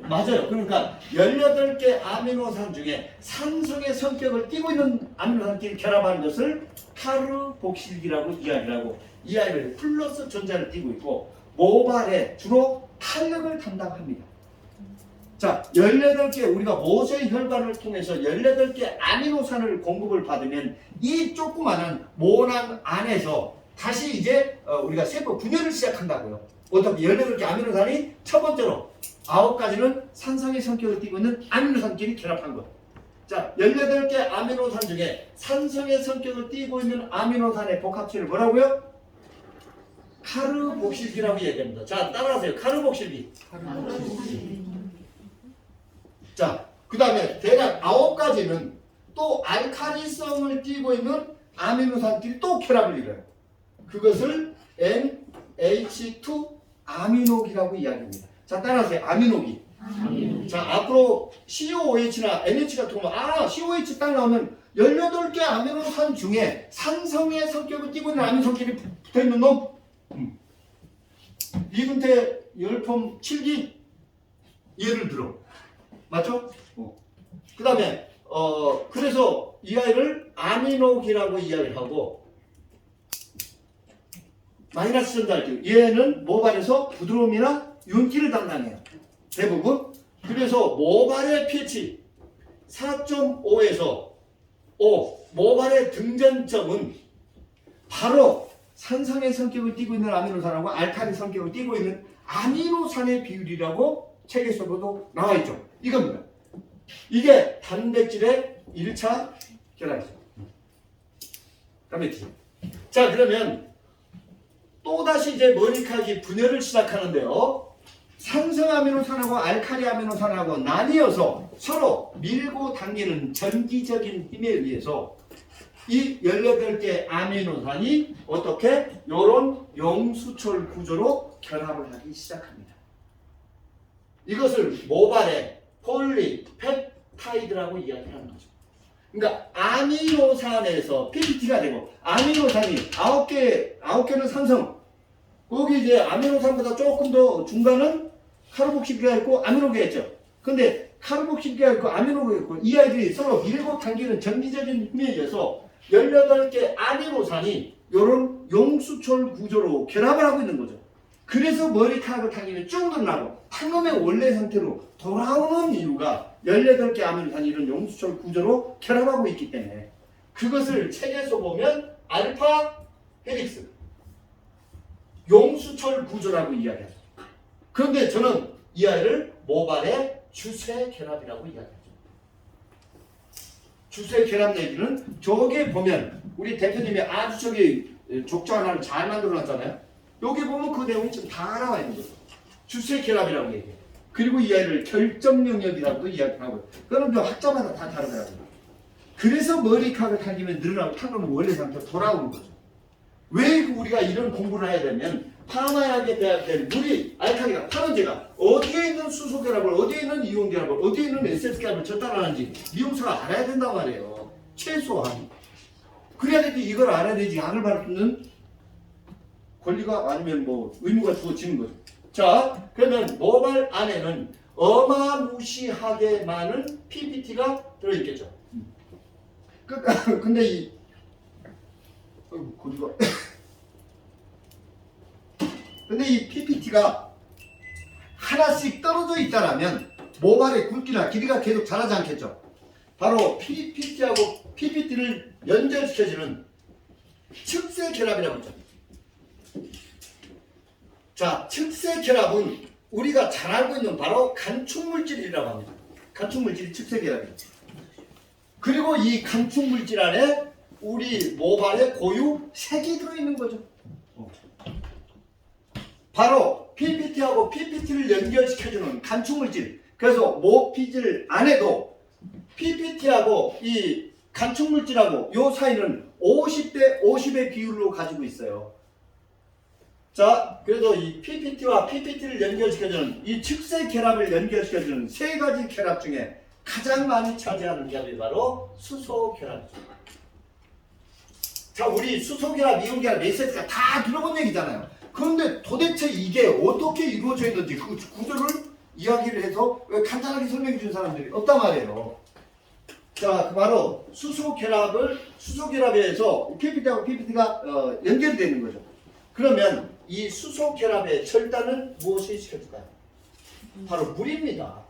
맞아요. 그러니까 18개 아미노산 중에 산성의 성격을 띠고 있는 아미노산끼리 결합하는 것을 카르복실기라고 이야기를 하고, 이 아이를 플러스 전자를 띠고 있고, 모발에 주로 탄력을 담당합니다. 자, 18개, 우리가 모세 혈관을 통해서 18개 아미노산을 공급을 받으면 이 조그마한 모낭 안에서 다시 이제 우리가 세포 분열을 시작한다고요. 어떻게 18개 아미노산이 첫 번째로 9가지는 산성의 성격을 띠고 있는 아미노산끼리 결합한 것. 자, 18개 아미노산 중에 산성의 성격을 띠고 있는 아미노산의 복합체를 뭐라고요? 카르복실기라고 얘기합니다. 자, 따라하세요. 카르복실기. 자, 그 다음에 대략 9가지는 또 알카리성을 띠고 있는 아미노산끼리 또 결합을 이뤄요. 그것을 NH2 아미노기라고 이야기합니다. 자, 따라하세요. 아미노기. 자, 앞으로 COOH나 NH 같은 거, COH 딱 나오면 18개 아미노산 중에 산성의 성격을 띠고 있는 아미노산끼리 붙어있는 놈. 이근태 열폼 7기 예를 들어. 맞죠? 그 다음에 그래서 이 아이를 아미노기라고 이야기를 하고, 마이너스 전달기, 얘는 모발에서 부드러움이나 윤기를 담당해요. 대부분. 그래서 모발의 pH 4.5에서 5, 모발의 등전점은 바로 산성의 성격을 띠고 있는 아미노산하고 알칼리 성격을 띠고 있는 아미노산의 비율이라고 책에서도 나와 있죠. 이겁니다. 이게 단백질의 1차 결합이죠. 단백질. 자, 그러면 또다시 이제 머리카락이 분열을 시작하는데요. 산성 아미노산하고 알칼리 아미노산하고 나뉘어서 서로 밀고 당기는 전기적인 힘에 의해서 이 18개 아미노산이 어떻게? 요런 용수철 구조로 결합을 하기 시작합니다. 이것을 모발의 폴리펩타이드라고 이야기하는 거죠. 그러니까 아미노산에서 PPT가 되고, 아미노산이 9개는 산성, 거기 이제 아미노산보다 조금 더 중간은 카르복실기가 있고 아미노기가 있죠. 근데 카르복실기가 있고 아미노기가 있고 이 아이들이 서로 밀고 당기는 전기적인 힘에 의해서 18개 아미노산이 이런 용수철 구조로 결합을 하고 있는 거죠. 그래서 머리카락을 당기면 쭉 늘어나고 탕놈의 원래 상태로 돌아오는 이유가 18개 아미노산이 이런 용수철 구조로 결합하고 있기 때문에, 그것을 책에서 보면 알파 헬릭스 용수철 구조라고 이야기하죠. 그런데 저는 이 아이를 모발의 주쇄 결합이라고 이야기하죠. 주쇄 결합 얘기는 저기 보면 우리 대표님이 아주 저기 족저 하나를 잘 만들어 놨잖아요. 여기 보면 그 내용이 지금 다 나와 있는 거죠. 주쇄 결합이라고 얘기해요. 그리고 이 아이를 결정 영역이라고도 이야기하고, 그럼 저 학자마다 다 다르더라고요. 그래서 머리카락을 당기면 늘어나고 탕놈은 원래 상태로 돌아오는 거죠. 왜 우리가 이런 공부를 해야 되면, 파마약에 대한 물이 알칼리가 파는제가 어디에 있는 수소결합을, 어디에 있는 이온결합을, 어디에 있는 SS결합을 전달하는지 미용사가 알아야 된단 말이에요. 최소한. 그래야 되지. 이걸 알아야 되지. 약을 바르는 권리가 아니면 뭐 의무가 주어지는 거죠. 자, 그러면 모발 안에는 어마무시하게 많은 PPT가 들어있겠죠. 근데 이 고리가 근데 이 PPT가 하나씩 떨어져 있다라면 모발의 굵기나 길이가 계속 자라지 않겠죠. 바로 PPT하고 PPT를 연결시켜주는 측세 결합이라고 하죠. 자, 측세 결합은 우리가 잘 알고 있는 바로 간축물질이라고 합니다. 간축물질이 측세 결합이죠. 그리고 이 간축물질 안에 우리 모발에 고유 색이 들어있는 거죠. 바로 PPT하고 PPT를 연결시켜주는 간축물질. 그래서 모피질 안에도 PPT하고 이 간축물질하고 요 사이는 50대 50의 비율로 가지고 있어요. 자, 그래서 이 PPT와 PPT를 연결시켜주는 이 측세 결합을 연결시켜주는 세 가지 결합 중에 가장 많이 차지하는 결합이 바로 수소 결합이죠. 자, 우리 수소 결합, 이온 결합, 메시지가 다 들어본 얘기잖아요. 그런데 도대체 이게 어떻게 이루어져 있는지 그 구조를 이야기를 해서 간단하게 설명해 준 사람들이 없단 말이에요. 자, 바로 수소결합에서 PPT하고 PPT가 연결이 되는 거죠. 그러면 이 수소결합의 절단은 무엇이 시켜줄까요? 바로 물입니다.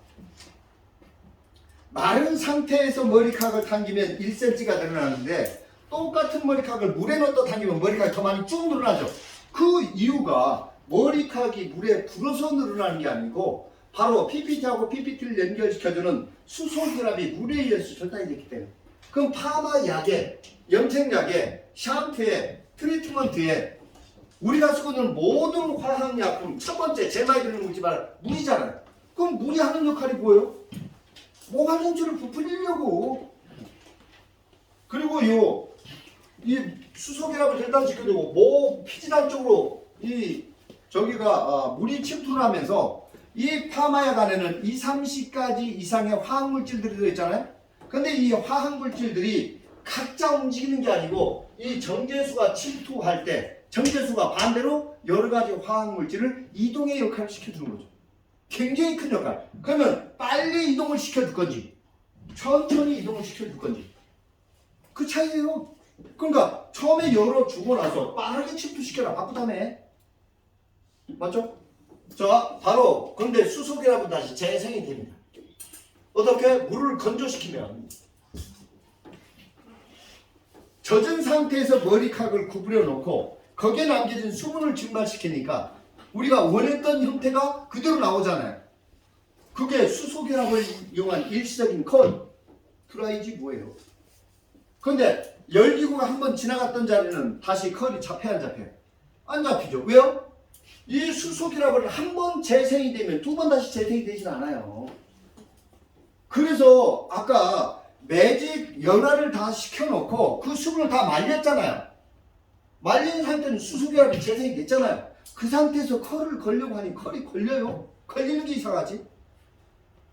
마른 상태에서 머리카락을 당기면 1cm가 늘어나는데 똑같은 머리카락을 물에 넣었다 당기면 머리카락이 더 많이 쭉 늘어나죠. 그 이유가 머리카락이 물에 불어서 늘어나는 게 아니고 바로 PPT하고 PPT를 연결시켜주는 수소결합이 물에 의해서 절단이 됐기 때문에. 그럼 파마 약에, 염색약에, 샴푸에, 트리트먼트에 우리가 쓰고 있는 모든 화학약품 첫 번째 제일 많이 들는 물질은 물이잖아요. 그럼 물이 하는 역할이 뭐예요? 모발 전체를 부풀리려고. 그리고 이 수소결합을 절단시켜주고 피지단 쪽으로 물이 침투를 하면서 이 파마약 안에는 2, 30가지 이상의 화학물질들이 들어있잖아요. 근데 이 화학물질들이 각자 움직이는 게 아니고 이 정제수가 침투할 때 정제수가 반대로 여러 가지 화학물질을 이동의 역할을 시켜주는 거죠. 굉장히 큰 역할. 그러면 빨리 이동을 시켜줄 건지 천천히 이동을 시켜줄 건지 그 차이예요. 그러니까 처음에 열어주고 나서 빠르게 침투시켜라. 바쁘다며. 맞죠? 자, 바로 그런데 수소결합은 다시 재생이 됩니다. 어떻게? 물을 건조시키면 젖은 상태에서 머리카락을 구부려 놓고 거기에 남겨진 수분을 증발시키니까 우리가 원했던 형태가 그대로 나오잖아요. 그게 수소결합을 이용한 일시적인 컬, 드라이지 뭐예요? 그런데 열기구가 한번 지나갔던 자리는 다시 컬이 잡혀야 안 잡혀요? 안 잡히죠. 왜요? 이 수소결합을 한 번 재생이 되면 두 번 다시 재생이 되진 않아요. 그래서 아까 매직 연화를 다 시켜놓고 그 수분을 다 말렸잖아요. 말린 상태는 수소결합이 재생이 됐잖아요. 그 상태에서 컬을 걸려고 하니 컬이 걸려요? 걸리는 게 이상하지?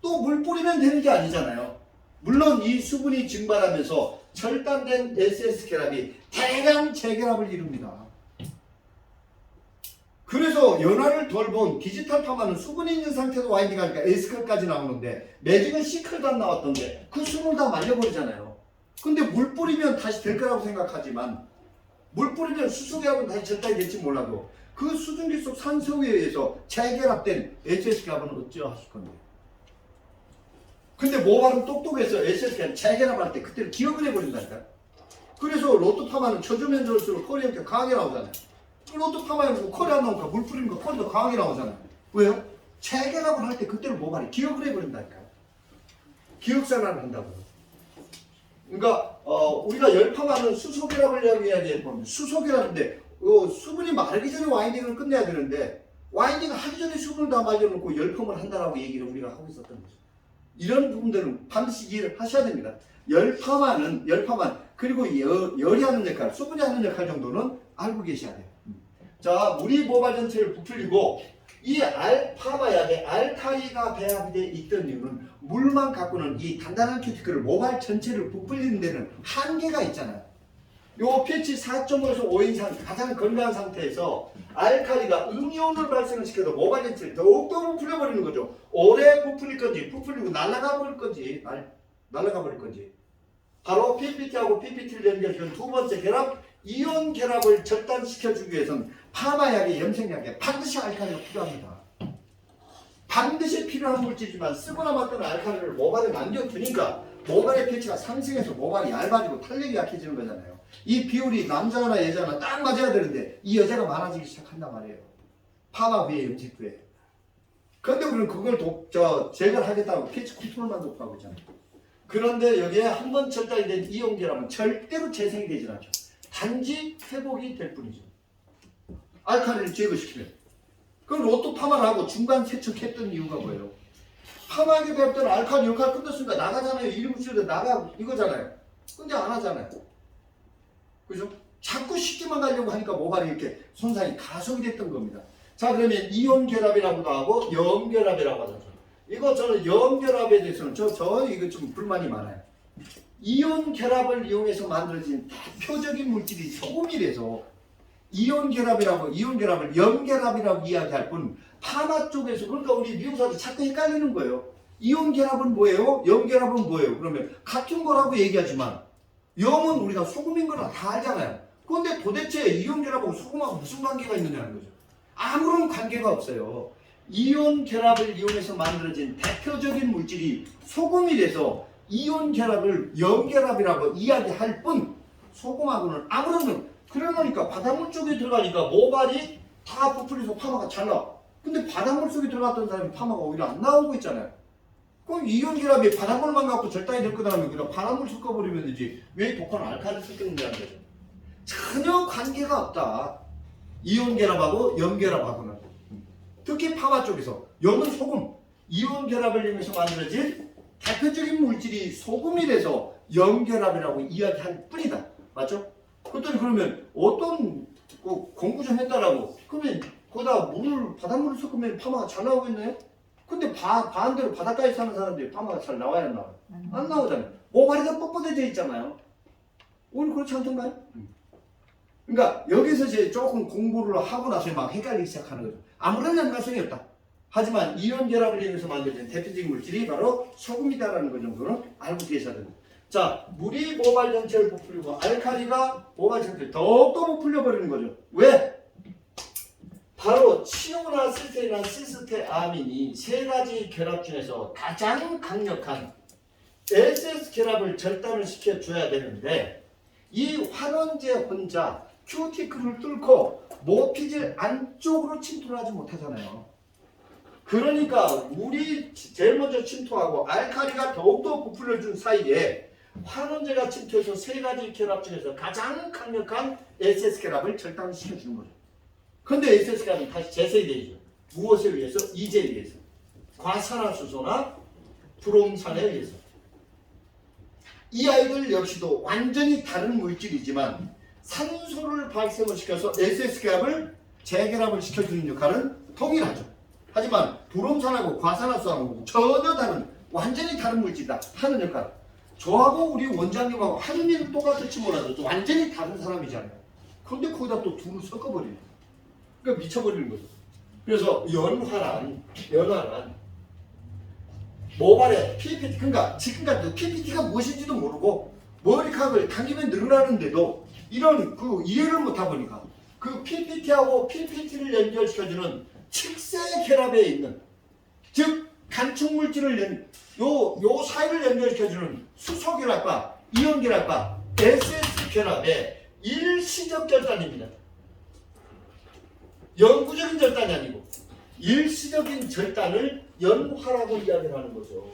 또 물 뿌리면 되는 게 아니잖아요. 물론 이 수분이 증발하면서 절단된 SS 결합이 대량 재결합을 이룹니다. 그래서 연화를 덜 본 디지털 파마는 수분이 있는 상태에서 와인딩 하니까 S컬까지 나오는데 매직은 C컬도 안 나왔던데 그 수분을 다 말려버리잖아요. 근데 물 뿌리면 다시 될 거라고 생각하지만 물 뿌리면 수소결합은 다시 절단이 될지 몰라도 그 수증기 속 산소에 의해서 재결합된 SS결합은 어찌하실 건데. 근데 모발은 똑똑해서 SS결합 재결합할 때 그때를 기억을 해버린다니까. 그래서 로또 파마는 쳐주면 좋을수록 컬이 이렇게 강하게 나오잖아요. 로또 파마에서 컬이 안 나오니까 물 뿌리는 거 컬이 더 강하게 나오잖아요. 왜요? 재결합을 할 때 그때를 모발이 기억을 해버린다니까요. 기억산화를 한다고요. 그러니까 우리가 열파마는 수소결합을 이야기해야 됩니다. 수소결합인데 수분이 마르기 전에 와인딩을 끝내야 되는데 와인딩을 하기 전에 수분을 다 말려놓고 열펌을 한다라고 얘기를 우리가 하고 있었던 거죠. 이런 부분들은 반드시 이해를 하셔야 됩니다. 열파만 그리고 열이 하는 역할, 수분이 하는 역할 정도는 알고 계셔야 돼요. 자, 물이 모발 전체를 부풀리고 이 파마약에 알칼리가 배합이 돼 있던 이유는 물만 갖고는 이 단단한 큐티클을 모발 전체를 부풀리는 데는 한계가 있잖아요. 요 pH 4.5에서 5 이상 가장 건강한 상태에서 알칼리가 음이온을 발생을 시켜서 모발 전체를 더욱더 부풀려버리는 거죠. 오래 부풀릴 건지 부풀리고 날아가 버릴 건지 바로 PPT하고 PPT를 연결시킨 두 번째 결합 이온 결합을 절단시켜주기 위해서는 파마약의 염색약에 반드시 알칼리가 필요합니다. 반드시 필요한 물질이지만 쓰거나 말거나 알칼리를 모발에 남겨두니까 모발의 pH가 상승해서 모발이 얇아지고 탄력이 약해지는 거잖아요. 이 비율이 남자나 여자나 딱 맞아야 되는데 이 여자가 많아지기 시작한단 말이에요. 파마 후에 염색 후에. 그런데 우리는 그걸 제거를 하겠다고 pH 컨트롤만 높하고 있잖아요. 그런데 여기에 한 번 절단이 된 이온 결합은 절대로 재생이 되지 않죠. 단지 회복이 될 뿐이죠. 알칼리를 제거시키면. 그럼 로또 파마를 하고 중간 세척했던 이유가 뭐예요? 파마하게 배웠던 알칼리 역할 끝났으니까 나가잖아요. 이름 쓰는데 나가 이거잖아요. 근데 안 하잖아요. 그죠? 자꾸 쉽게만 가려고 하니까 모발이 이렇게 손상이 가속이 됐던 겁니다. 자, 그러면 이온 결합이라고도 하고 염 결합이라고 하죠. 이거 저는 염 결합에 대해서는 이거 좀 불만이 많아요. 이온 결합을 이용해서 만들어진 대표적인 물질이 소금이라서 이온 결합을 염 결합이라고 이야기할 뿐 파마 쪽에서 그러니까 우리 미용사들 자꾸 헷갈리는 거예요. 이온 결합은 뭐예요? 염 결합은 뭐예요? 그러면 같은 거라고 얘기하지만 염은 우리가 소금인 거나 다 알잖아요. 그런데 도대체 이온 결합하고 소금하고 무슨 관계가 있느냐는 거죠. 아무런 관계가 없어요. 이온 결합을 이용해서 만들어진 대표적인 물질이 소금이 돼서 이온 결합을 염 결합이라고 이야기할 뿐 소금하고는 아무런 그러니까 바닷물 쪽에 들어가니까 모발이 다 부풀려서 파마가 잘 나와. 근데 바닷물 속에 들어갔던 사람이 파마가 오히려 안 나오고 있잖아요. 그럼 이온 결합이 바닷물만 갖고 절단이 될 거라면 그냥 바닷물 섞어버리면 되지. 왜 독한 알칼리 섞는다는 거죠. 전혀 관계가 없다. 이온 결합하고 염 결합하고는. 특히 파마 쪽에서 염은 소금, 이온 결합을 이용해서 만들어진 대표적인 물질이 소금이 돼서 염 결합이라고 이야기할 뿐이다. 맞죠? 그랬더니 그러면 어떤 공부 좀 했다라고 그러면 거기다 바닷물을 섞으면 파마가 잘 나오겠네? 근데 반대로 바닷가에 사는 사람들이 파마가 잘 나와야 안 나와요? 안 나오잖아요. 모발이 다 뻣뻣해져 있잖아요. 오늘 그렇지 않던가요? 그러니까 여기서 이제 조금 공부를 하고 나서 막 헷갈리기 시작하는 거죠. 아무런 연관성이 없다. 하지만 이온 결합을 이용해서 만들어진 대표적인 물질이 바로 소금이다라는 거 정도는 알고 계셔야 됩니다. 자, 물이 모발 전체를 부풀리고 알칼리가 모발 전체를 더욱더 부풀려버리는 거죠. 왜? 바로 치오나 시스테이나 시스테아민이 세 가지 결합 중에서 가장 강력한 SS 결합을 절단을 시켜줘야 되는데 이 환원제 혼자 큐티클을 뚫고 모피질 안쪽으로 침투를 하지 못하잖아요. 그러니까 물이 제일 먼저 침투하고 알칼리가 더욱더 부풀려준 사이에 환원제가 침투해서 세 가지 결합 중에서 가장 강력한 SS 결합을 절단시켜주는 거죠. 그런데 SS 결합은 다시 재생되죠. 무엇에 의해서? 이제에 의해서. 과산화수소나 브롬산에 의해서. 이 아이들 역시도 완전히 다른 물질이지만 산소를 발생을 시켜서 SS 결합을 재결합을 시켜주는 역할은 동일하죠. 하지만 브롬산하고 과산화수소하고 전혀 다른 완전히 다른 물질이다 하는 역할. 저하고 우리 원장님하고 하는 일은 똑같을지 몰라도 완전히 다른 사람이잖아요. 그런데 거기다 또 둘을 섞어버리는 거예요. 그러니까 미쳐버리는 거죠. 그래서 연화란 모발에 PPT 그러니까 지금까지 PPT가 무엇인지도 모르고 머리카락을 당기면 늘어나는데도 이런 그 이해를 못하다 보니까 그 PPT하고 PPT를 연결시켜주는 칙세 결합에 있는 즉 간축 물질을 요 사이를 연결시켜주는 수소 결합과 이온 결합과 SS 결합의 일시적 절단입니다. 영구적인 절단이 아니고 일시적인 절단을 연화라고 이야기를 하는 거죠.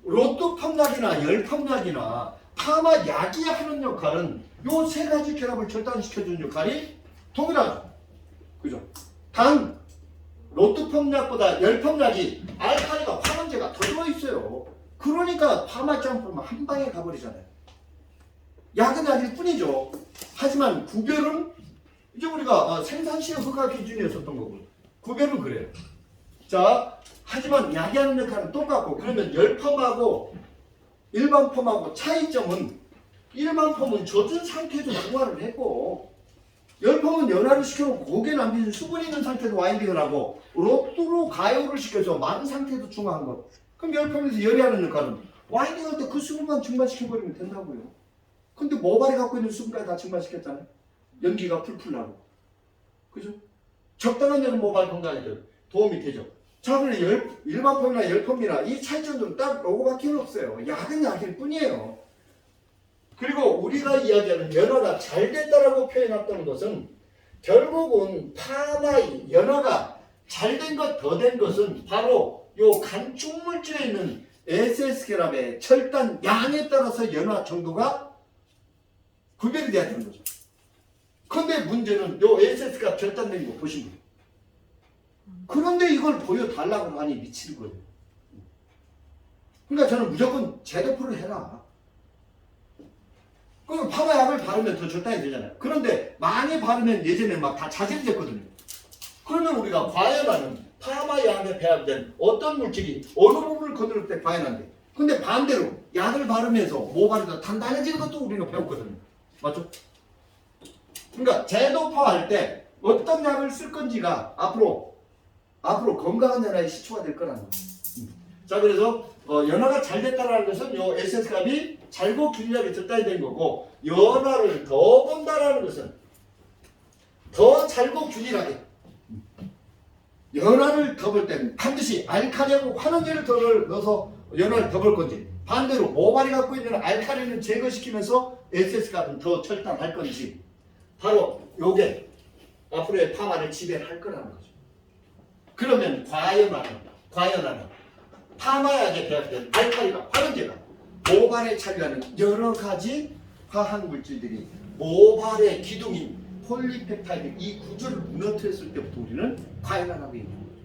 로또 펌약이나 열펌약이나 파마 약이 하는 역할은 요 세 가지 결합을 절단시켜주는 역할이 동일하죠. 그죠? 단 로또 펌약보다 열펌약이 알칼리가 환원제가 더 들어있어요. 그러니까 파마 짬뽕은 한 방에 가버리잖아요. 약은 약일 뿐이죠. 하지만 구별은 이제 우리가 생산시의 허가 기준이었었던 거고 구별은 그래요. 자, 하지만 약이 하는 역할은 똑같고 그러면 열펌하고 일반 펌하고 차이점은 일반 펌은 젖은 상태에도 중화를 했고 열펌은 연화를 시켜놓고 고기에 남긴 수분이 있는 상태도 와인딩을 하고 로또로 가열을 시켜서 마른 상태도 중화한 거. 그럼 열펌에서 열이하는 역할은 와인딩 할 때 그 수분만 증발시켜버리면 된다고요. 근데 모발이 갖고 있는 수분까지 다 증발시켰잖아요. 연기가 풀풀 나고. 그죠? 적당한量모발 건강에 도움이 되죠. 자, 그럼 일반 펌이나 열펌이나 이 차이점은 딱 요거밖에 없어요. 약은 약일 뿐이에요. 그리고 우리가 이야기하는 연화가 잘 됐다라고 표현했던 것은 결국은 파마의 연화가 잘 된 것, 더 된 것은 바로 요 간축 물질에 있는 SS 결합의 철단 양에 따라서 연화 정도가 구별이 돼야 되는 거죠. 그런데 문제는 요 SS가 절단된 거 보시면 그런데 이걸 보여달라고 하니 미치는 거예요. 그러니까 저는 무조건 제도표를 해라. 그럼 파마약을 바르면 더 절단이 되잖아요. 그런데 많이 바르면 예전에 막 다 자질이 됐거든요. 그러면 우리가 과연하는 파마약에 배합된 어떤 물질이 어느 부분을 건드릴 때 과연한데 근데 반대로 약을 바르면서 모발이 더 단단해지는 것도 우리가 배웠거든요. 맞죠? 그러니까 제도파 할 때 어떤 약을 쓸 건지가 앞으로 앞으로 건강한 연화의 시초가 될 거라는 거예요. 자, 그래서 연화가 잘 됐다는 것은 요 SS 값이 잘고 균일하게 적당히 된 거고, 연화를 더 본다라는 것은 더 잘고 균일하게. 연화를 더 볼 때는 반드시 알칼리하고 환원제를 더 넣어서 연화를 더 볼 건지, 반대로 모발이 갖고 있는 알칼리를 제거시키면서 SS 값은 더 철당할 건지, 바로 요게 앞으로의 파마를 지배할 거라는 거죠. 그러면 과연화는 파마약에 배합된 알칼리가 환원제가 모발에 착유하는 여러 가지 화학 물질들이 모발의 기둥인 폴리펩타이드 이 구조를 무너뜨렸을 때부터 우리는 과연화라고 얘기하는 거죠.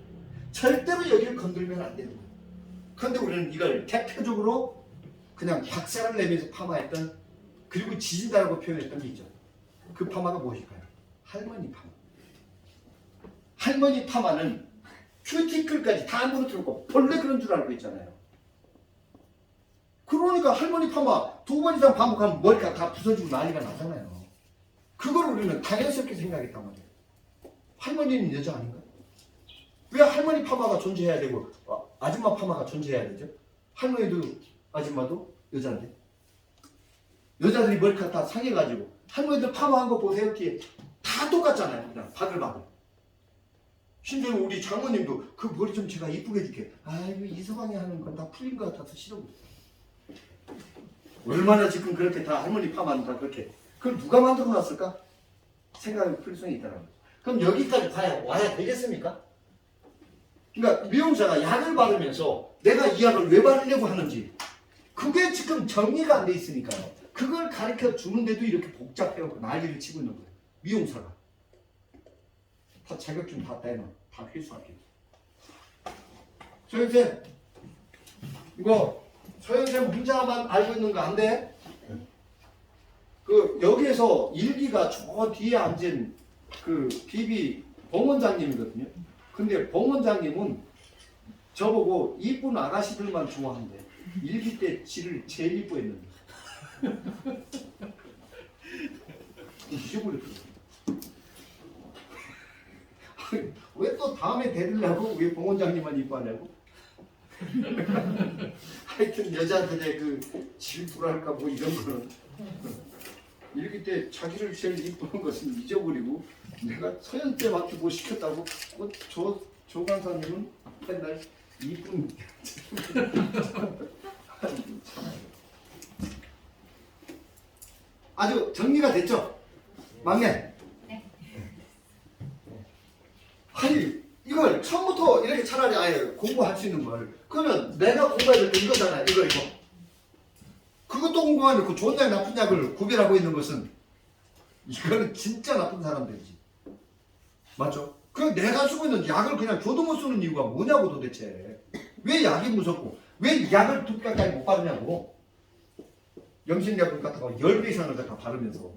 절대로 여기를 건들면 안 되는 거예요. 그런데 우리는 이걸 대표적으로 그냥 박살을 내면서 파마했던, 그리고 지진다라고 표현했던 게 있죠. 그 파마가 무엇일까요? 할머니 파마. 할머니 파마는 큐티클까지 다 무너뜨렸고 본래 그런 줄 알고 있잖아요. 그러니까 할머니 파마 2번 이상 반복하면 머리가 다 부서지고 난리가 나잖아요. 그걸 우리는 당연스럽게 생각했단 말이에요. 할머니는 여자 아닌가? 왜 할머니 파마가 존재해야 되고 아줌마 파마가 존재해야 되죠? 할머니도 아줌마도 여자인데, 여자들이 머리카락 다 상해가지고 할머니들 파마한 거 보세요. 뒤에 다 똑같잖아요. 그냥 바글바글. 심지어 우리 장모님도 그 머리 좀 제가 이쁘게 해줄게. 아이고 이서방이 하는 건 다 풀린 것 같아서 싫어. 얼마나 지금 그렇게 다 할머니 파마는 다 그렇게. 그걸 누가 만들어 놨을까? 생각할 필요성이 있다는 거죠. 그럼 여기까지 와야 되겠습니까? 그러니까 미용사가 약을 바르면서 내가 이 약을 왜 바르려고 하는지 그게 지금 정리가 안 돼 있으니까요. 그걸 가르쳐 주는데도 이렇게 복잡해갖고 난리를 치고 있는 거예요. 미용사가. 다 자격증 다 따놓은 다 필수학교. 소연쌤, 이거 소연쌤 혼자만 알고 있는 거 안 돼? 그 여기에서 일기가 저 뒤에 앉은 그 비비 봉원장님이거든요. 근데 봉원장님은 저보고 이쁜 아가씨들만 좋아한대. 일기 때 지를 제일 이뻐했는데. 잊어버렸어. 왜 또 다음에 데리려고 왜 봉원장님만 이뻐하냐고? 하여튼 여자들의 그 질투랄까 뭐 이런 거는 일기 때 자기를 제일 이쁘는 것은 잊어버리고 내가 서연 때밖에 못 시켰다고 조 강사님은 맨날 이쁜 아주 정리가 됐죠? 막내? 네. 아니 이걸 처음부터 이렇게 차라리 아예 공부할 수 있는 걸 그러면 내가 공부해야 될 때 이거잖아. 이거 그것도 공부하는데 그 좋은 약 나쁜 약을 구별하고 있는 것은 이거는 진짜 나쁜 사람들이지. 맞죠? 그 내가 쓰고 있는 약을 그냥 줘도 못 쓰는 이유가 뭐냐고 도대체. 왜 약이 무섭고 왜 약을 2배까지 못 바르냐고. 염색약을 갖다가 10배 이상을 갖다 바르면서.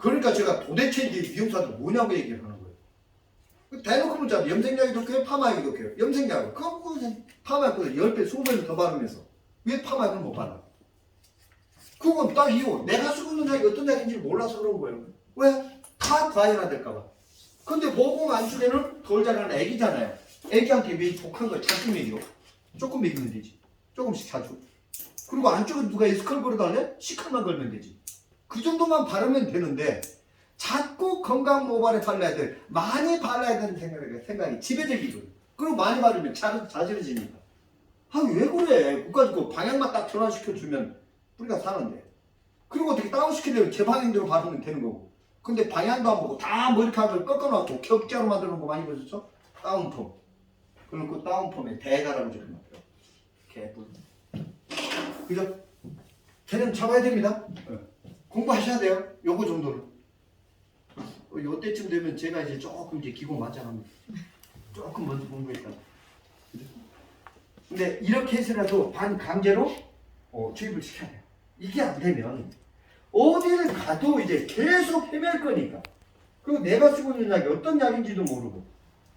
그러니까 제가 도대체 이제 미용사들 뭐냐고 얘기를 하는 거예요. 대놓고 문자 염색약이 독해요? 파마약이 독해요? 염색약을 그거 파마약보다 10배, 20배를 더 바르면서 왜 파마약을 못 바르나? 그건 딱 이유. 내가 쓰고 있는 약이 어떤 약인지 몰라서 그런 거예요. 왜? 다 과연화될까봐. 근데 모공 안쪽에는 덜 자라는 애기잖아요. 애기한테 왜 독한 걸 자꾸 먹여? 조금 먹이면 되지. 조금씩 자주. 그리고 안쪽에 누가 에스컬 걸어달래? 시컬만 걸면 되지. 그 정도만 바르면 되는데 자꾸 건강 모발에 발라야 돼. 많이 발라야 되는 생각이 지배적이거든. 그리고 많이 바르면 자지러지니까. 아, 왜 그래? 그거 가지고 방향만 딱 전환시켜주면 뿌리가 사는데. 그리고 어떻게 다운시키려면 제 방향대로 바르면 되는 거고. 근데 방향도 안 보고 다 머리카락을 꺾어놓고 격자로 만드는 거 많이 보셨죠? 다운펌. 그럼 그 다운펌에 대가라고 적어놨어요. 개뿔. 그죠? 개념 잡아야 됩니다. 공부하셔야 돼요. 요거 정도는. 요때쯤 되면 제가 이제 조금 이제 기공 맞장합니다. 조금 먼저 공부했다. 그죠? 근데 이렇게 해서라도 반강제로 주입을 시켜야 돼요. 이게 안 되면 어디를 가도 이제 계속 헤맬 거니까. 그리고 내가 쓰고 있는 약이 어떤 약인지도 모르고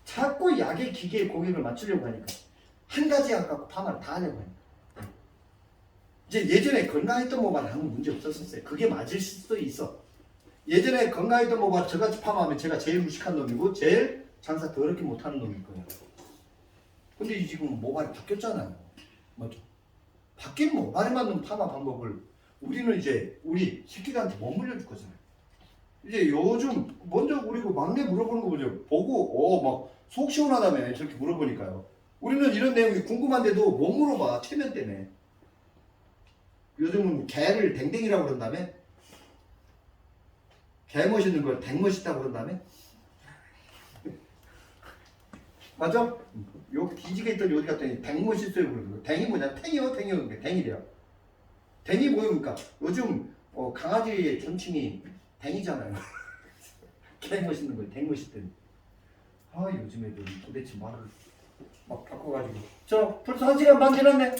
자꾸 약의 기계에 고객을 맞추려고 하니까 한 가지 약 갖고 파마를 다 하려고 하니까. 이제 예전에 건강했던 모발은 아무 문제 없었어요. 그게 맞을 수도 있어. 예전에 건강했던 모발 저같이 파마하면 제가 제일 무식한 놈이고 제일 장사 더럽게 못하는 놈일 거야. 근데 이 지금 모발이 바뀌었잖아요. 맞죠? 바뀐 모발에 맞는 파마 방법을 우리는 이제 우리 새끼들한테 못 물려줄 거잖아요. 이제 요즘 먼저 우리 그 막내 물어보는 거 보죠. 보고 막 속 시원하다며 저렇게 물어보니까요. 우리는 이런 내용이 궁금한데도 못 물어봐. 체면 때문에. 요즘은 개를 댕댕이라고 그런다며? 개 멋있는 걸 댕 멋있다고 그런다며? 맞아? 요 뒤지게 있던 어디 갔더니 댕 멋있어요 그러는 거. 댕이 뭐냐? 탱이요? 탱이요? 댕이래요. 댕이 뭐입니까? 요즘 강아지의 존칭이 댕이잖아요. 개 멋있는 걸 댕 멋있더니. 아 요즘 애들 도대체 말을 막 바꿔가지고. 저 벌써 1시간 반 지났네.